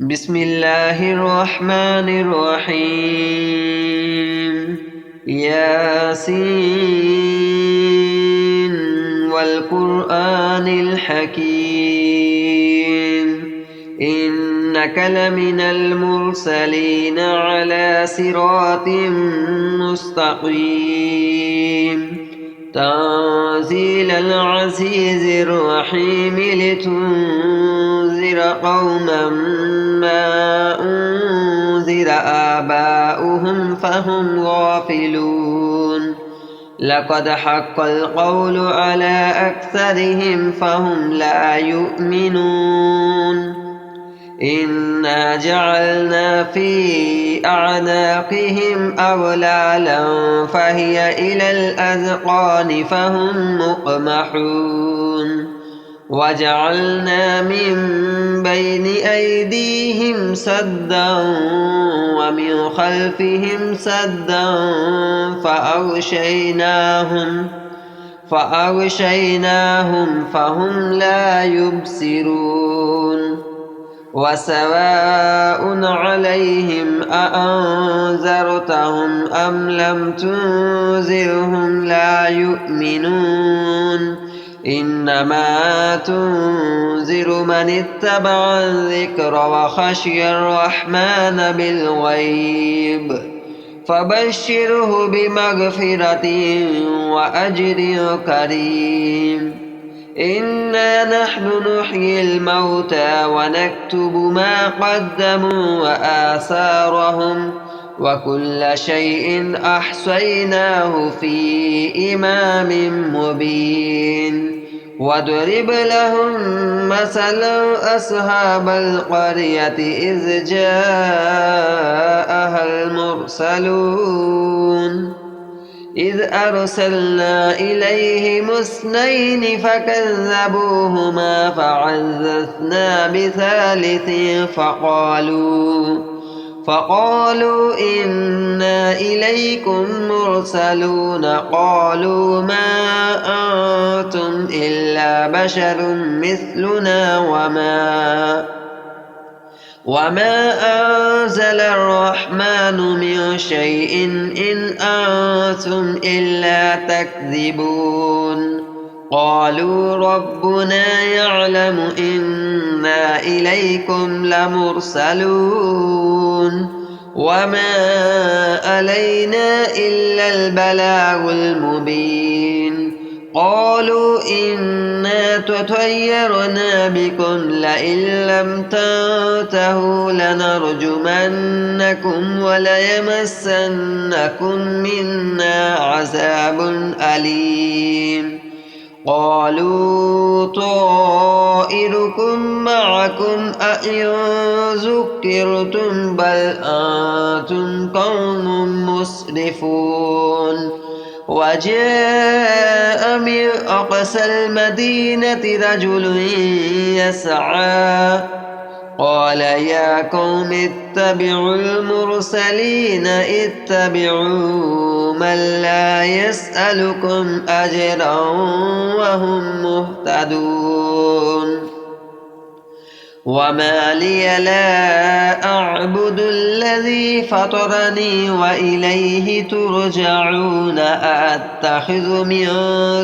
بسم الله الرحمن الرحيم ياسين والقرآن الحكيم إنك لمن المرسلين على صراط مستقيم تنزيل العزيز الرحيم لتنذر قوما ما أنذر آباؤهم فهم غافلون لقد حق القول على أكثرهم فهم لا يؤمنون إنا جعلنا في أعناقهم أغلالا فهي إلى الأذقان فهم مقمحون وجعلنا من بين أيديهم سدا ومن خلفهم سدا فأغشيناهم فهم لا يبصرون وسواء عليهم أأنذرتهم أم لم تنذرهم لا يؤمنون إنما تنذر من اتبع الذكر وخشي الرحمن بالغيب فبشره بمغفرة وأجر كريم إنا نحن نحيي الموتى ونكتب ما قدموا وآثارهم وكل شيء أحصيناه في إمام مبين واضرب لهم مثلا أصحاب القرية إذ جاءها المرسلون إذ أرسلنا إليهم اثنين فكذبوهما فعززنا بثالث فقالوا إنا إليكم مرسلون قالوا ما أنتم إلا بشر مثلنا وما أنزل الرحمن من شيء إن أنتم إلا تكذبون قالوا ربنا يعلم إنا إليكم لمرسلون وما علينا إلا البلاغ المبين قالوا إنا تطيرنا بكم لئن لم تنتهوا لنرجمنكم وليمسنكم منا عذاب أليم قالوا طائركم معكم أئن ذكرتم بل أنتم قوم مسرفون وجاء من أقصى المدينة رجل يسعى قال يا قوم اتبعوا المرسلين اتبعوا من لا يسألكم أجرا وهم مهتدون وما لي لا أعبد الذي فطرني وإليه ترجعون أأتخذ من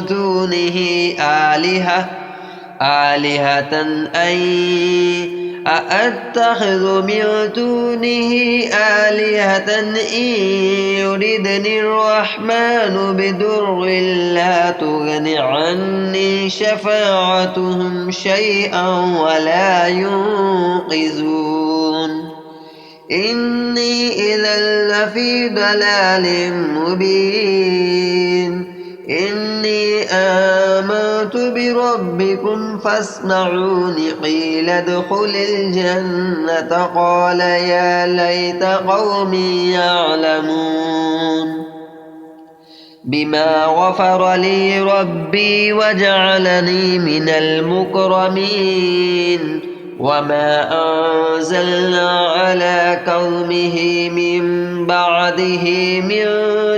دونه آلهة إن يردني الرحمن بضر لا تغن عني شفاعتهم شيئا ولا ينقذون إني إذا لفي ضلال مبين إني آمنت بربكم فاسمعون قيل ادخل الجنة قال يا ليت قومي يعلمون بما غفر لي ربي وجعلني من المكرمين وما أنزلنا على قومه من بعده من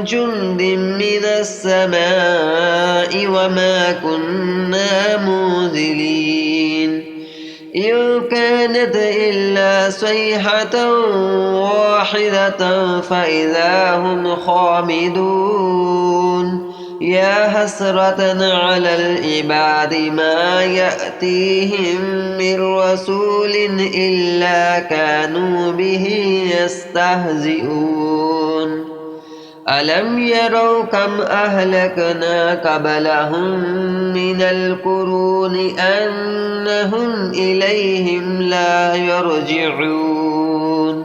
جند من السماء وما كنا منزلين إن كانت إلا صيحة واحدة فإذا هم خامدون يا حسرة على العباد ما يأتيهم من رسول إلا كانوا به يستهزئون ألم يروا كم أهلكنا قبلهم من القرون أنهم إليهم لا يرجعون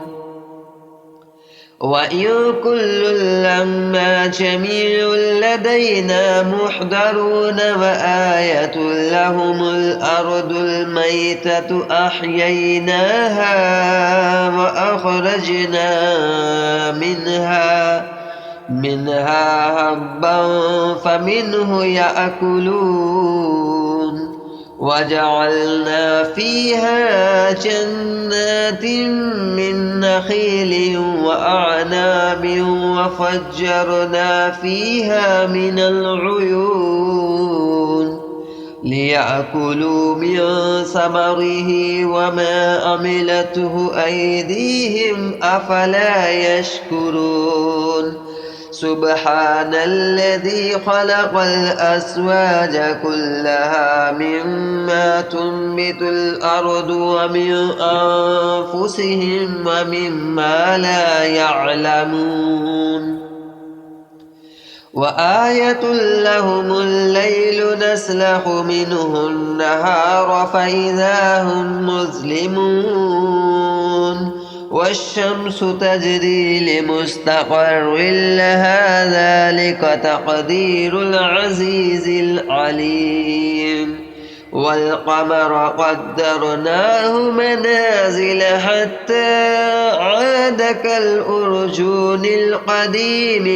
وإن كل لما جميع لدينا محضرون وآية لهم الأرض الميتة أحييناها وأخرجنا منها حبا فمنه يأكلون وجعلنا فيها جنات من نخيل وأعناب وفجرنا فيها من العيون ليأكلوا من ثمره وما عملته أيديهم أفلا يشكرون سبحان الذي خلق الأزواج كلها مما تنبت الأرض ومن أنفسهم ومما لا يعلمون وآية لهم الليل نسلخ منه النهار فإذا هم مظلمون والشمس تجري لمستقر لها ذلك تقدير العزيز العليم والقمر قدرناه منازل حتى عاد كالأرجون القديم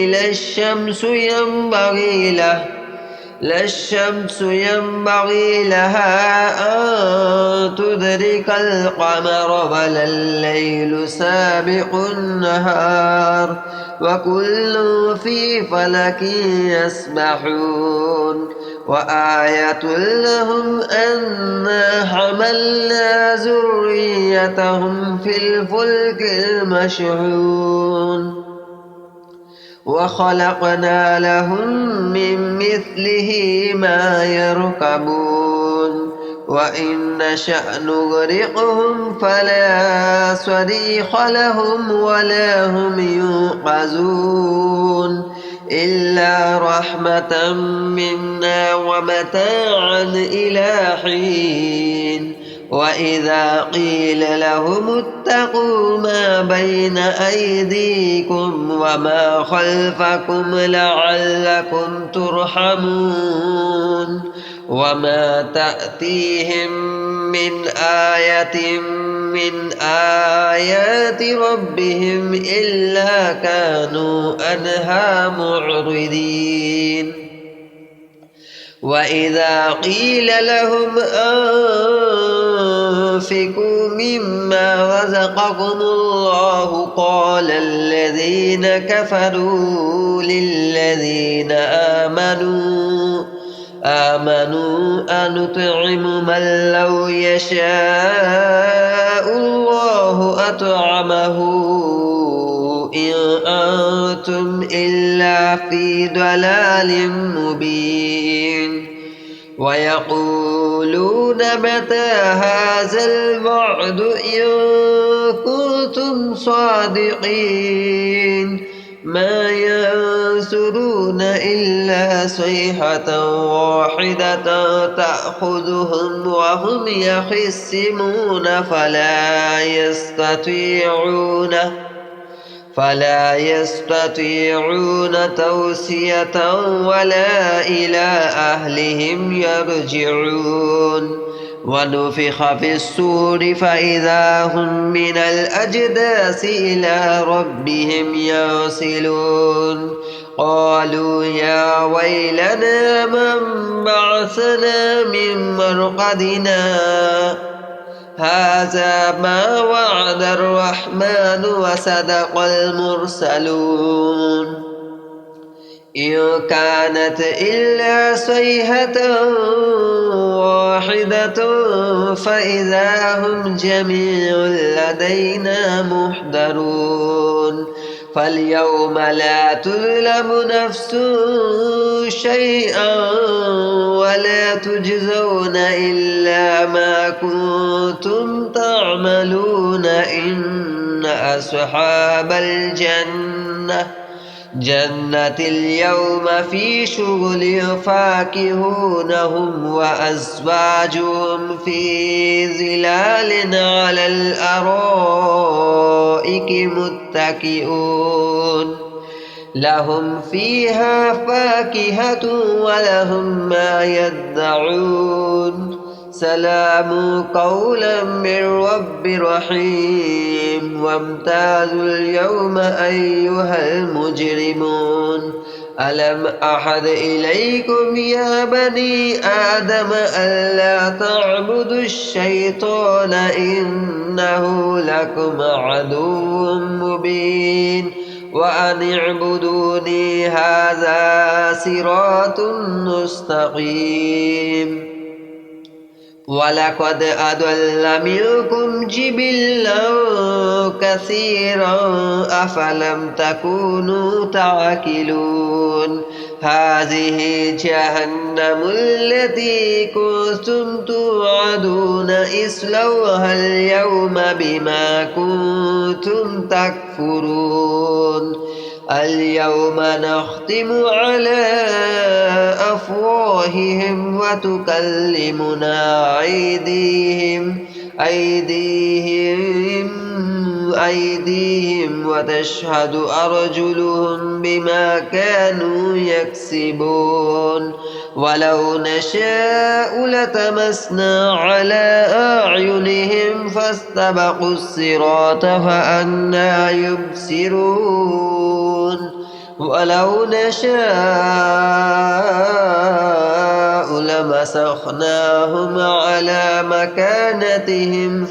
لا الشمس ينبغي لها أن تدرك القمر ولا الليل سابق النهار وكل في فلك يسبحون وآية لهم أنا حملنا ذريتهم في الفلك المشحون وخلقنا لهم من مثله ما يركبون وإن نشأ نغرقهم فلا صريخ لهم ولا هم ينقذون إلا رحمة منا ومتاعا إلى حين وإذا قيل لهم اتقوا ما بين أيديكم وما خلفكم لعلكم ترحمون وما تأتيهم من آية من آيات ربهم إلا كانوا عنها معرضين وإذا قيل لهم أنفقوا مما رزقكم الله قال الذين كفروا للذين آمنوا أنطعم من لو يشاء الله أطعمه إن أنتم إلا في ضلال مبين ويقولون متى هذا الوعد إن كنتم صادقين ما ينصرون إلا صيحة واحدة تأخذهم وهم يخصمون فلا يستطيعون توصية ولا إلى أهلهم يرجعون ونفخ في الصور فإذا هم من الأجداث إلى ربهم ينسلون قالوا يا ويلنا من بعثنا من مرقدنا هذا ما وعد الرحمن وصدق المرسلون إن كانت إلا صيحة واحدة فإذا هم جميع لدينا محضرون فاليوم لا تظلم نفس شيئا ولا تجزون إلا ما كنتم تعملون إن أصحاب جنة اليوم في شغل فاكهون هم وأزواجهم في ظلال على الأرائك متكئون لهم فيها فاكهة ولهم ما يدعون سلام قولا من رب رحيم وامتازوا اليوم أيها المجرمون ألم أحد إليكم يا بني آدم ألا تعبدوا الشيطان إنه لكم عدو مبين وأن اعبدوني هذا صراط مستقيم ولقد أضل منكم جبلا كثيرا أفلم تكونوا تعقلون هذه جهنم التي كنتم توعدون اصلوها اليوم بما كنتم تكفرون اليوم نختم على أفواههم وتكلمنا أيديهم وتشهد أرجلهم بما كانوا يكسبون ولو نشاء لتمسنا على أعينهم فاستبقوا الصراط فأنى يبصرون ولو نشاء لمسخناهم على مكانتهم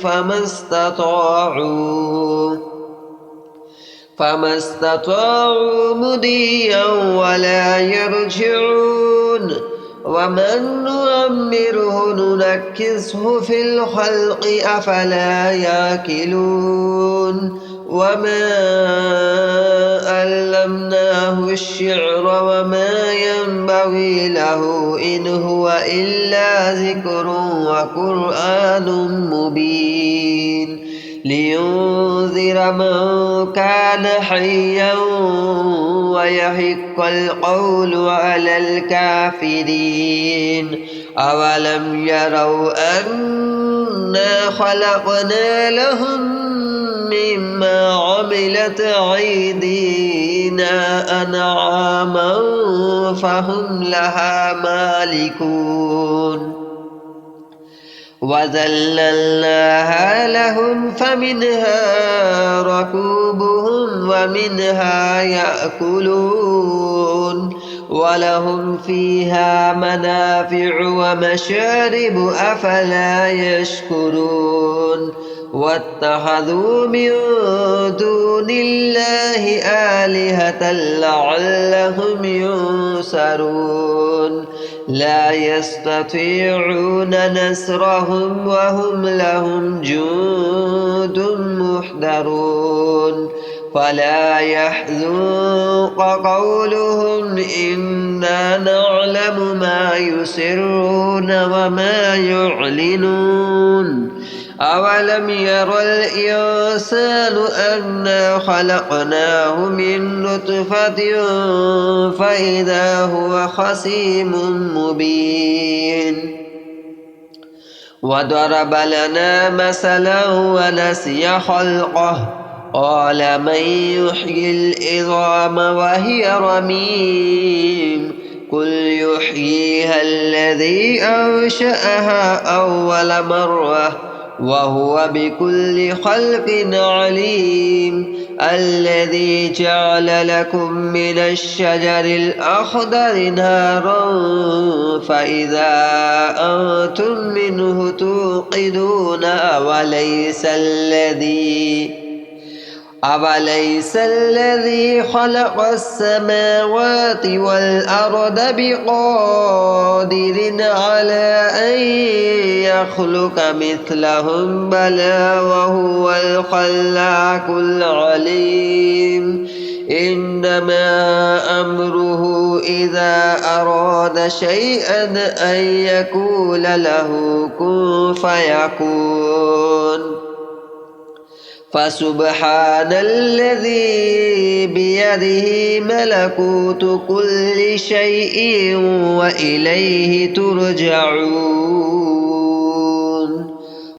فما استطاعوا مضيا ولا يرجعون ومن نعمره ننكسه في الخلق أفلا يعقلون وما علمناه الشعر وما ينبغي له إن هو إلا ذكر وقرآن مبين لينذر من كان حيا ويحق القول على الكافرين أولم يروا أنا خلقنا لهم مما عملت أيدينا أنعاما فهم لها مالكون وذللناها لهم فمنها ركوبهم ومنها يأكلون ولهم فيها منافع ومشارب أفلا يشكرون واتخذوا من دون الله آلهة لعلهم ينصرون لا يستطيعون نصرهم وهم لهم جند محضرون فلا يحزنك قولهم إنا نعلم ما يسرون وما يعلنون أولم ير الإنسان أنا خلقناه من نطفة فإذا هو خصيم مبين وضرب لنا مثلا ونسي خلقه قال من يحيي العظام وهي رميم قل يحييها الذي أنشأها أول مرة وهو بكل خلق عليم الذي جعل لكم من الشجر الأخضر نارا فإذا أنتم منه توقدون أوليس الذي خلق السماوات والأرض بقادر على أن يخلق مثلهم بلى وهو الخلاق العليم إنما أمره إذا أراد شيئا أن يقول له كن فيكون فسبحان الذي بيده ملكوت كل شيء وإليه ترجعون.